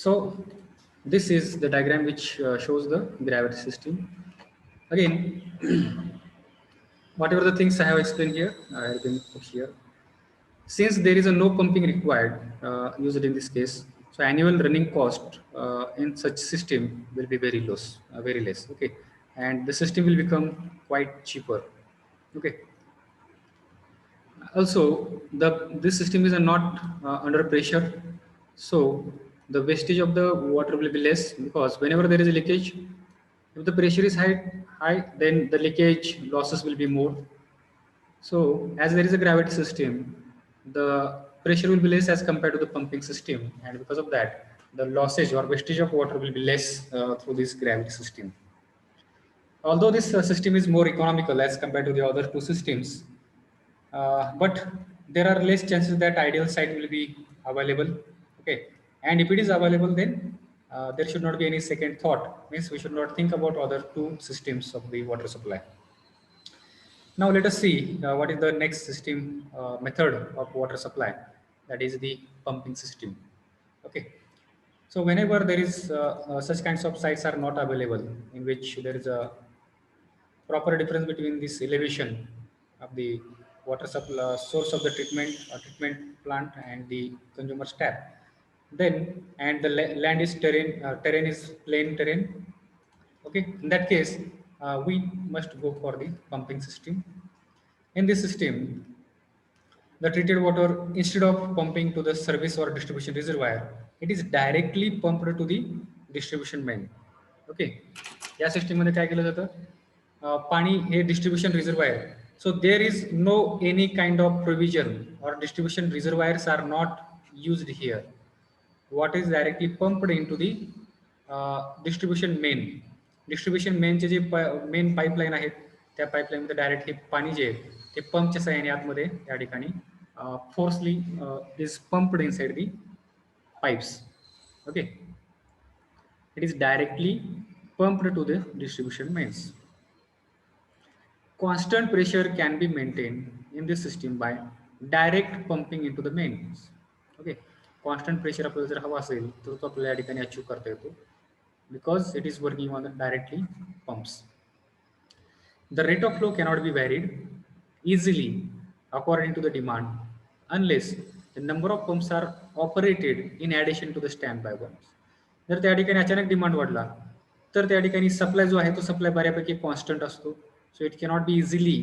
So this is the diagram which shows the gravity system. Again, whatever the things I have explained here, I have been put here. Since there is a no pumping required used in this case, so annual running cost in such system will be very less. Okay, and the system will become quite cheaper. Okay. Also, this system is not under pressure, so the wastage of the water will be less because whenever there is a leakage, if the pressure is high, then the leakage losses will be more. So, as there is a gravity system, the pressure will be less as compared to the pumping system, and because of that, the losses or wastage of water will be less through this gravity system. Although this system is more economical as compared to the other two systems, but there are less chances that ideal site will be available. Okay, and if it is available, then there should not be any second thought. Means we should not think about other two systems of the water supply. Now let us see what is the next system method of water supply. That is the pumping system. Okay. So whenever there is such kinds of sites are not available, in which there is a proper difference between this elevation of the water supply source of the treatment plant and the consumer's tap, then and the land is terrain is plain terrain. Okay, in that case we must go for the pumping system. In this system, the treated water, instead of pumping to the service or distribution reservoir, it is directly pumped to the distribution main. Okay, या सिस्टीममध्ये काय केलं जातं, पाणी हे distribution reservoir. So there is no any kind of provision or distribution reservoirs are not used here. What is directly pumped into the distribution main. डिस्ट्रीब्युशन मेनचे जे मेन पाईपलाईन आहेत, त्या पाईपलाईनमध्ये डायरेक्ट हे पाणी जे आहे ते पंपच्या सहाय्याने आतमध्ये या ठिकाणी forcely is pumped inside the pipes. Okay, it is directly pumped to the distribution mains. Constant pressure can be maintained in this system by direct pumping into the mains. Okay, constant pressure आपल्याला जर हवा असेल तर तो आपल्याला या ठिकाणी achieve करता येतो because it is working on the directly pumps. The rate of flow cannot be varied easily according to the demand unless the number of pumps are operated in addition to the standby pumps. जर त्या ठिकाणी अचानक demand वाढला तर त्या ठिकाणी supply जो आहे तो सप्लाय बऱ्यापैकी कॉन्स्टंट असतो. So it cannot be easily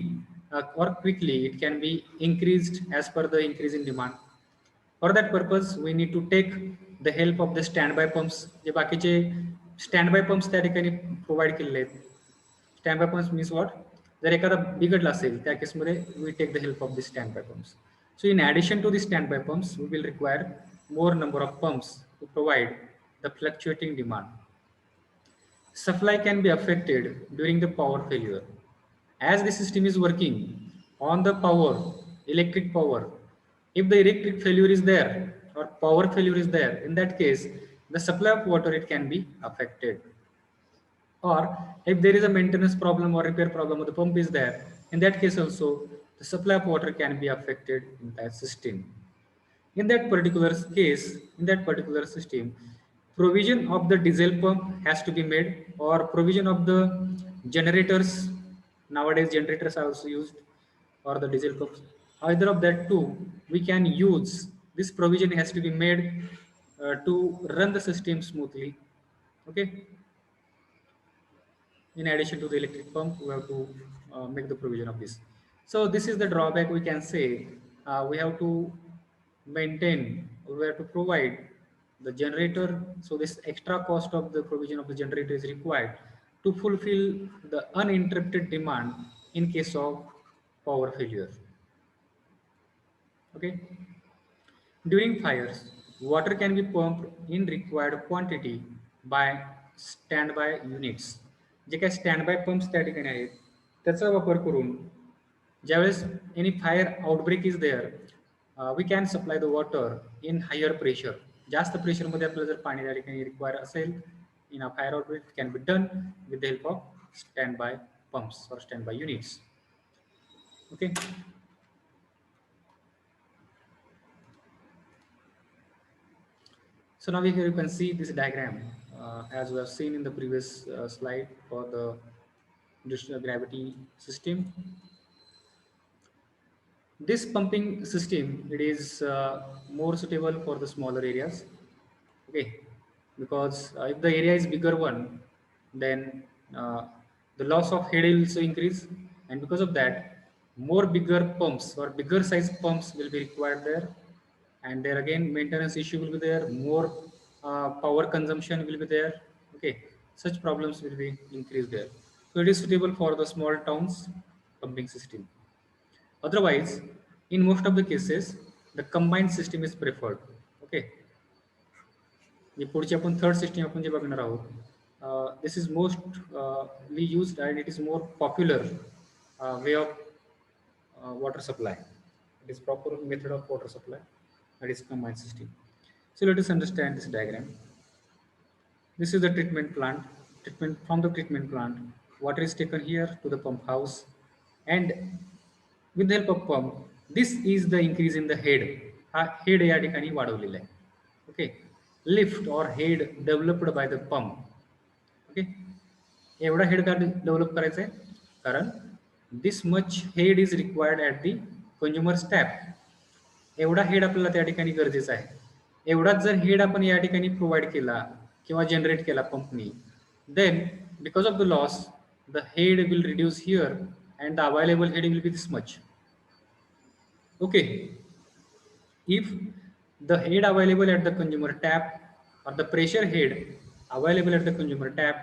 or quickly it can be increased as per the increase in demand. For that purpose we need to take the help of the standby pumps. जे बाकीचे standby pumps त्या ठिकाणी provide केलेले आहेत. Standby pumps means what, जर एखादा बिघडला असेल त्या केसमध्ये we take the help of the standby pumps. So in addition to the standby pumps we will require more number of pumps to provide the fluctuating demand. Supply can be affected during the power failure. As the system is working on the power, electric power, if the electric failure is there or power failure is there, in that case, the supply of water it can be affected. Or if there is a maintenance problem or repair problem, or the pump is there, in that case also, the supply of water can be affected in that system. In that particular case, in that particular system, provision of the diesel pump has to be made, or provision of the generators. Nowadays generators are also used, or the diesel pumps, either of that two we can use. This provision has to be made to run the system smoothly. Okay, in addition to the electric pump we have to make the provision of this. So this is the drawback we can say. We have to maintain, we have to provide the generator. So this extra cost of the provision of the generator is required to fulfill the uninterrupted demand in case of power failure. Okay, during fires water can be pumped in required quantity by standby units. जे काही standby pumps त्या ठिकाणी आहेत त्याचा वापर करून ज्यावेळेस any fire outbreak is there, we can supply the water in higher pressure. जास्त प्रेशरमध्ये आपल्याला जर पाणी त्या ठिकाणी रिक्वायर असेल in a fire outbreak can be done with the help of standby pumps और standby units. Okay, So now here you can see this diagram as we have seen in the previous slide for the distributed gravity system. This pumping system, it is more suitable for the smaller areas. Okay, because if the area is bigger one, then the loss of head will also increase, and because of that, more bigger pumps or bigger size pumps will be required there, and there again maintenance issue will be there. More power consumption will be there. Okay, such problems will be increased there. So it is suitable for the small towns pumping system. Otherwise, in most of the cases, the combined system is preferred. Okay, मी पुढची आपण third system आपण जे बघणार आहोत this is mostly used and it is more popular way of water supply. It is proper method of water supply, that is combined system. So let us understand this diagram. This is the treatment plant. Treatment from the treatment plant, water is taken here to the pump house, and with the help of pump, this is the increase in the head. हा head या ठिकाणी वाढवलेला आहे. Okay, lift और head developed by the pump. Okay, एवढा head का develop करायचा आहे कारण this much head is required at the consumer step. एवढा हेड आपल्याला त्या ठिकाणी गरजेचा आहे. एवढाच जर हेड आपण या ठिकाणी प्रोव्हाइड केला किंवा जनरेट केला पंपनी, then because of the loss the head will reduce here and the available head will be this much. Okay, if the head available at the consumer tap or the pressure head available at the consumer tap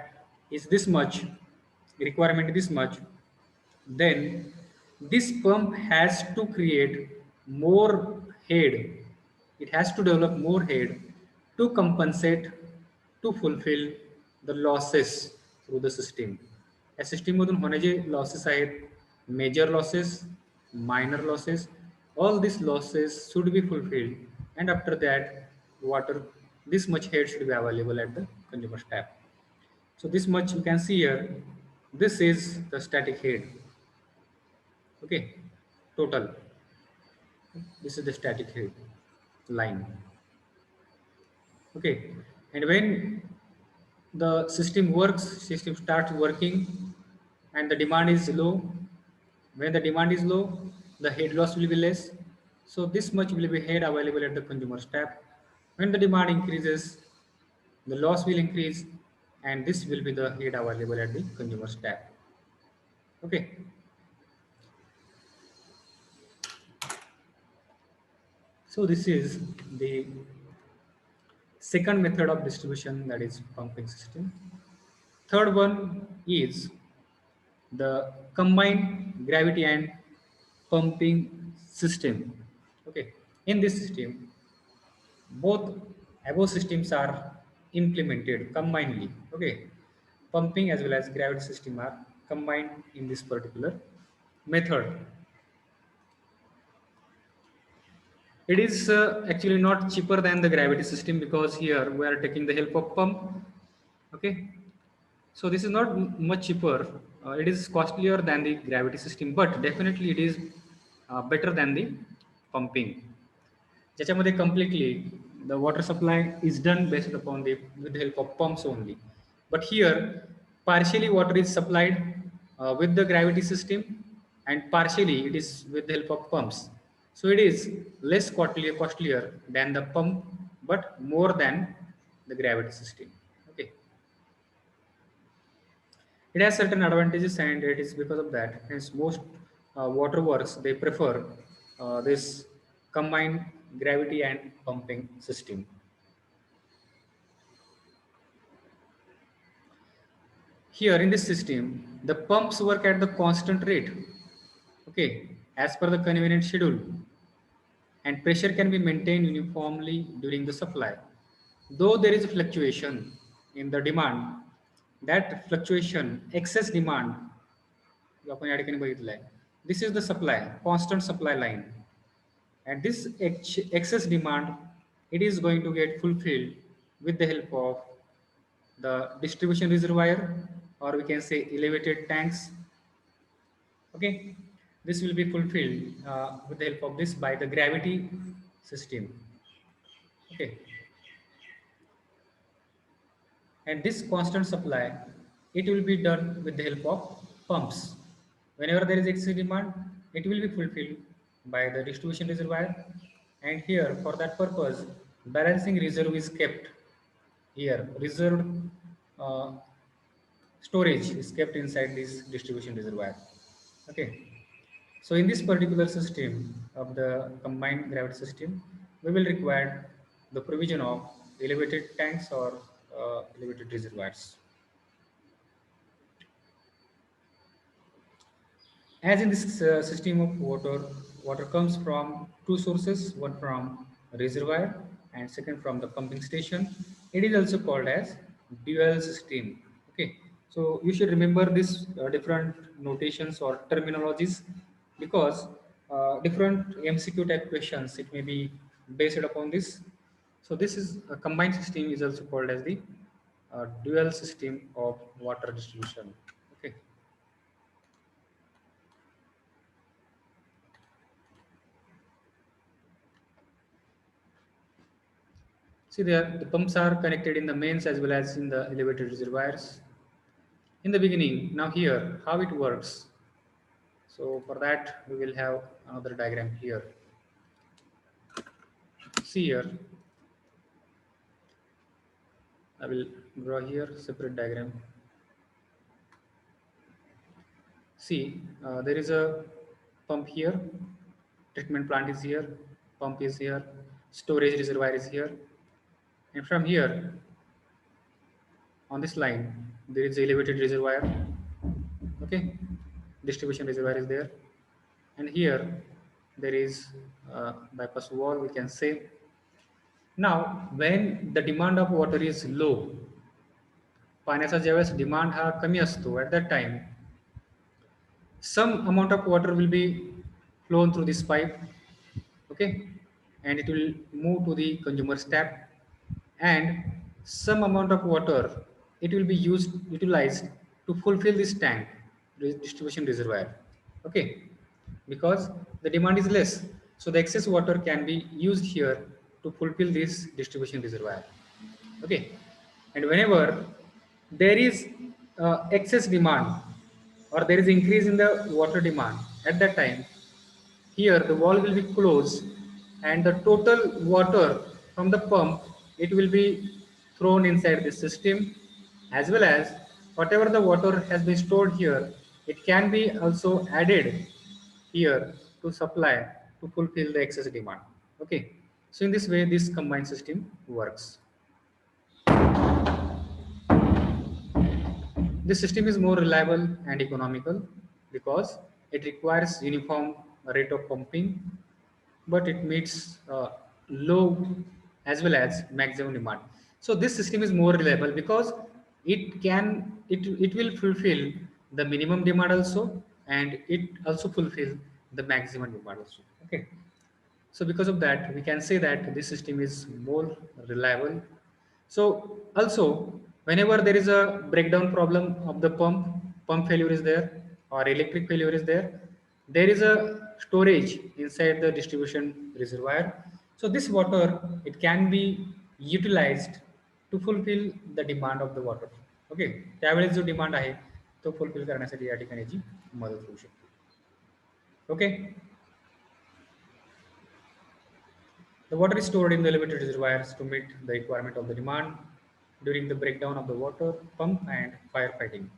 is this much, requirement this much, then this pump has to create more head. It has to develop more head to compensate, to fulfill the losses through the system. या system मधून होणे जे losses आहेत, major losses, minor losses, all these losses should be fulfilled, and after that water, this much head should be available at the consumer's tap. So this much you can see here, this is the static head. Okay, total, this is the static head line. Okay, and when the system works, system starts working, and the demand is low. When the demand is low, the head loss will be less. So this much will be head available at the consumer's tap. When the demand increases, the loss will increase, and this will be the head available at the consumer's tap. Okay. So this is the second method of distribution, that is pumping system. Third one is the combined gravity and pumping system. Okay, in this system, both above systems are implemented combinedly. Okay, pumping as well as gravity system are combined in this particular method. It is actually not cheaper than the gravity system because here we are taking the help of pump. Okay, so this is not much cheaper. It is costlier than the gravity system, but definitely it is better than the pumping. ज्याच्यामध्ये completely the water supply is done based upon the with the help of pumps only. But here partially water is supplied with the gravity system, and partially it is with the help of pumps. So it is less costlier than the pump, but more than the gravity system. Okay. It has certain advantages, and it is because of that. Hence, most water works they prefer this combined gravity and pumping system. Here in this system, the pumps work at the constant rate, okay, as per the convenient schedule, and pressure can be maintained uniformly during the supply. Though there is a fluctuation in the demand, that fluctuation, excess demand, जो आपण या ठिकाणी बघितलंय, this is the supply, constant supply line, and this excess demand, it is going to get fulfilled with the help of the distribution reservoir, or we can say elevated tanks. Okay, this will be fulfilled with the help of this by the gravity system. Okay, And this constant supply, it will be done with the help of pumps. Whenever there is excess demand, it will be fulfilled by the distribution reservoir. And here, for that purpose, balancing reserve is kept here. Reserved uh, storage is kept inside this distribution reservoir. Okay. So in this particular system of the combined gravity system, we will require the provision of elevated tanks or elevated reservoirs. As in this system of water, water comes from two sources, one from reservoir and second from the pumping station. It is also called as dual system. Okay, so you should remember this different notations or terminologies because different MCQ type questions it may be based upon this. So this is a combined system is also called as the dual system of water distribution. Okay. See there, the pumps are connected in the mains as well as in the elevated reservoirs. In the beginning, now here, how it works. So for that, we will have another diagram here. See here, I will draw here separate diagram. See, there is a pump here, treatment plant is here, pump is here, storage reservoir is here, and from here on this line, there is elevated reservoir. Okay, distribution reservoir is there, and here there is bypass wall we can say. Now when the demand of water is low, पाण्याचा ज्यावेळेस demand हा कमी असतो at that time some amount of water will be flown through this pipe, okay, and it will move to the consumer's tap, and some amount of water it will be utilized to fulfill this tank distribution reservoir, okay, because the demand is less, so the excess water can be used here to fulfill this distribution reservoir, okay, and whenever there is excess demand or there is increase in the water demand at that time, here the valve will be closed and the total water from the pump it will be thrown inside the system, as well as whatever the water has been stored here it can be also added here to supply to fulfill the excess demand. Okay, so in this way this combined system works. This system is more reliable and economical because it requires uniform rate of pumping, but it meets low as well as maximum demand. So this system is more reliable because it will fulfill the minimum demand also, and it also fulfill the maximum demand also. Okay. So because of that, we can say that this system is more reliable. So also, whenever there is a breakdown problem of the pump failure is there or electric failure is there is a storage inside the distribution reservoir. So this water, it can be utilized to fulfill the demand of the water. Okay, त्यावेळेस जो demand आहे तो fulfil करण्यासाठी या ठिकाणी याची मदत होऊ शकते. Okay. The water is stored in the elevated reservoirs to meet the requirement of the demand during the breakdown of the water pump and firefighting.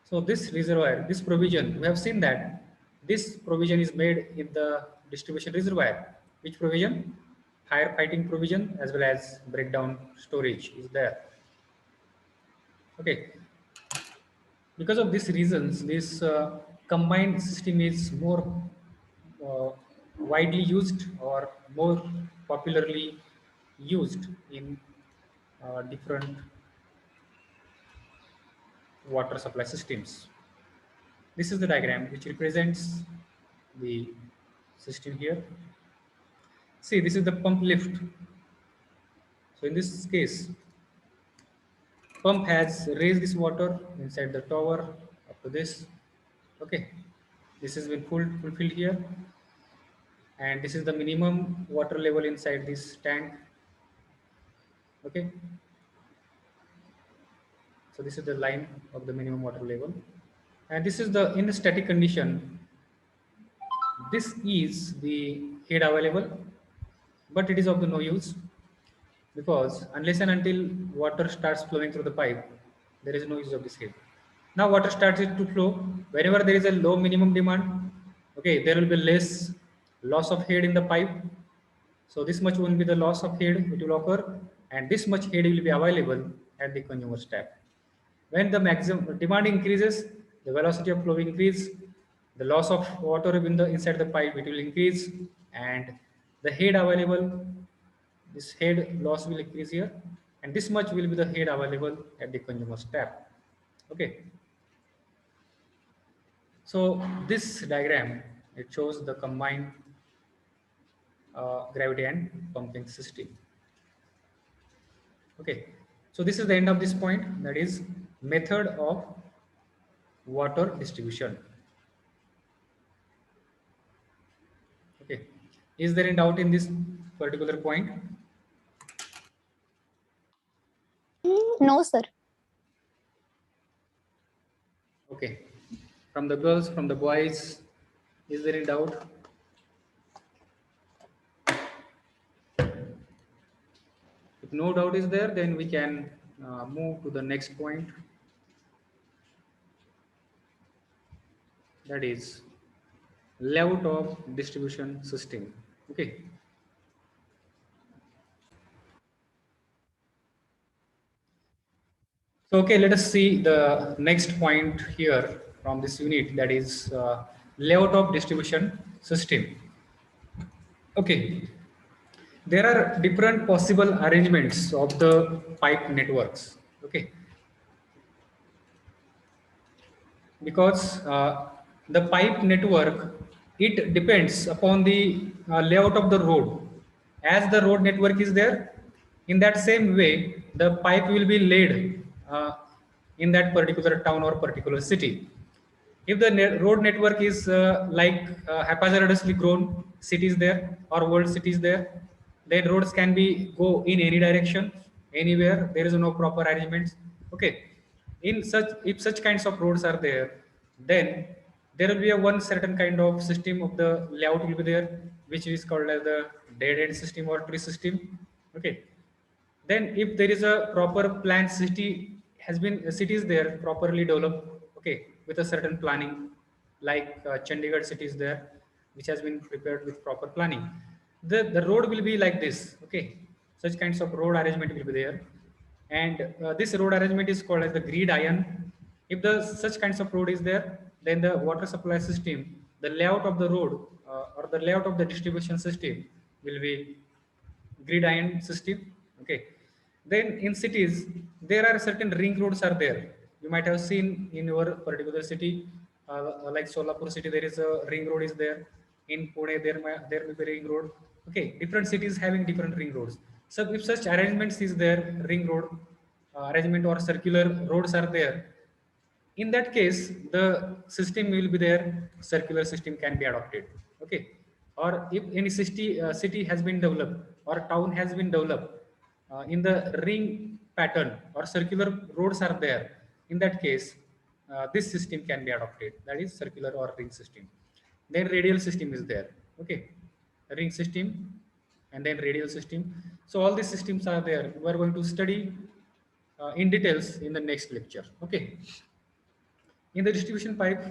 So this reservoir, this provision, we have seen that this provision is made in the distribution reservoir. Which provision? Firefighting provision as well as breakdown storage is there. Okay. Because of these reasons, this combined system is more uh, widely used or more popularly used in different water supply systems. This is the diagram which represents the system here. See, this is the pump lift. So in this case, pump has raised this water inside the tower up to this. Okay, this has been fulfilled here, and this is the minimum water level inside this tank. Okay, So this is the line of the minimum water level, and this is the in the static condition. This is the head available, but it is of the no use because unless and until water starts flowing through the pipe, there is no use of this head. Now water starts to flow. Whenever there is a low minimum demand, okay, there will be less loss of head in the pipe. So this much will be the loss of head it will occur, and this much head will be available at the consumer's tap. When the maximum demand increases, the velocity of flow increase, the loss of water in the inside the pipe it will increase, and the head available, this head loss will increase here, and this much will be the head available at the consumer's tap. Okay. So this diagram it shows the combined gravity and pumping system. Okay. So this is the end of this point, that is method of water distribution. Okay. Is there any doubt in this particular point? No, sir. Okay. From the girls, from the boys, is there any doubt? If no doubt is there, then we can move to the next point. That is layout of distribution system. Okay. So, okay, let us see the next point here from this unit, that is layout of distribution system. Okay, there are different possible arrangements of the pipe networks. Okay, because the pipe network it depends upon the layout of the road. As the road network is there, in that same way the pipe will be laid in that particular town or particular city. If the road network is haphazardly grown cities there or world cities there, then roads can be go in any direction, anywhere. There is no proper arrangements. Okay, in such if such kinds of roads are there, then there will be a one certain kind of system of the layout will be there, which is called as the dead end system or tree system. Okay, then if there is a proper planned city has been cities there properly developed, okay, with a certain planning, like Chandigarh city is there, which has been prepared with proper planning. The road will be like this. Okay, such kinds of road arrangement will be there, and this road arrangement is called as the grid iron. If the such kinds of road is there, then the water supply system, the layout of the road or the layout of the distribution system will be grid iron system. Okay, then in cities there are certain ring roads are there. You might have seen in your particular city, like Solapur city, there is a ring road is there. In Pune there may be ring road. Okay, different cities having different ring roads. So if such arrangements is there, ring road arrangement or circular roads are there, in that case the system will be there, circular system can be adopted. Okay, or if any city has been developed or town has been developed in the ring pattern or circular roads are there, in that case this system can be adopted, that is circular or ring system. Then radial system is there. Okay, ring system and then radial system. So all these systems are there, we are going to study in details in the next lecture. Okay, in the distribution pipe,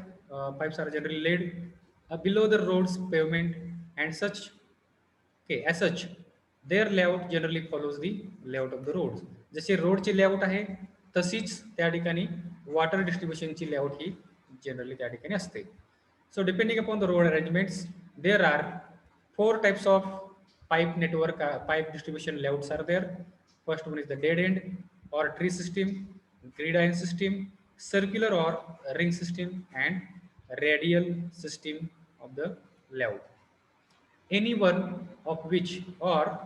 pipes are generally laid below the road's pavement and such. Okay, as such, their layout generally follows the layout of the roads. जसे रोडची layout आहे तशीच त्या ठिकाणी water distribution ची layout ही generally त्या ठिकाणी असते. So depending upon the road arrangements, there are four types of pipe network, pipe distribution layouts are there. First one is the dead end or tree system, grid iron system, circular or ring system, and radial system of the layout. Any one of which or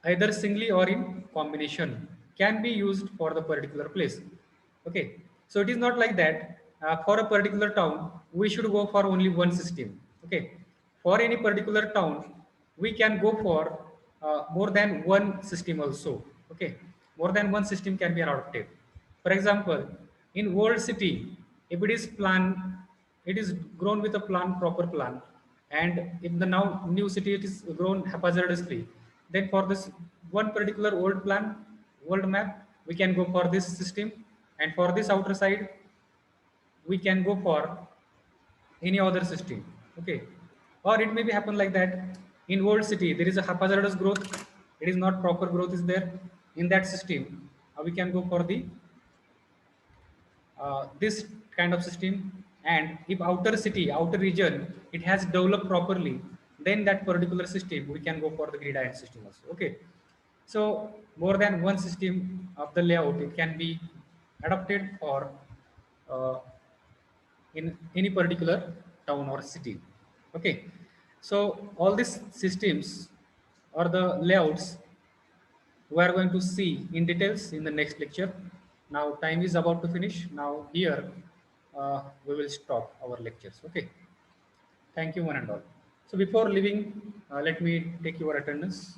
either singly or in combination can be used for the particular place. Okay, so it is not like that for a particular town we should go for only one system. Okay, for any particular town we can go for more than one system also. Okay, more than one system can be adopted. For example, in old city, if it is plan, it is grown with a plan, proper plan, and if the now new city it is grown haphazardly, then for this one particular old plan, old map, we can go for this system, and for this outer side, we can go for any other system. Okay, or it may be happen like that in old city there is a haphazardous growth, it is not proper growth is there in that system. We can go for the this kind of system, and if outer city outer region it has developed properly, then that particular system we can go for the grid iron system also. Okay, so more than one system of the layout it can be adopted for uh, in any particular town or city. Okay, so all these systems or the layouts we are going to see in details in the next lecture. Now time is about to finish. Now here we will stop our lectures. Okay, thank you one and all. So before leaving, let me take your attendance.